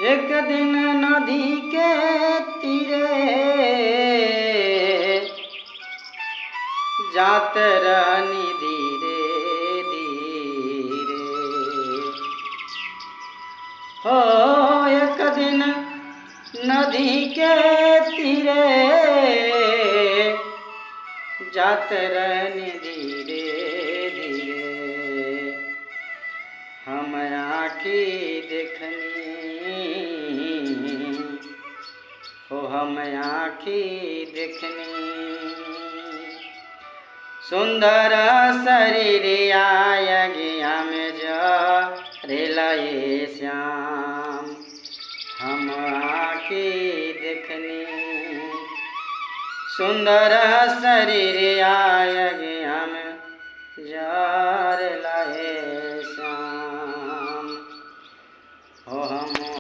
एक दिन नदी के तीरे जात रहनी धीरे धीरे हो। एक दिन नदी के तीरे जात रहनी धीरे धीरे हम आँखी देखनी हो। हम आँखी देखनी सुंदर शरीर आयगिया में जरेलये श्याम। हम आँखी देखनी सुंदर शरीर आयगिया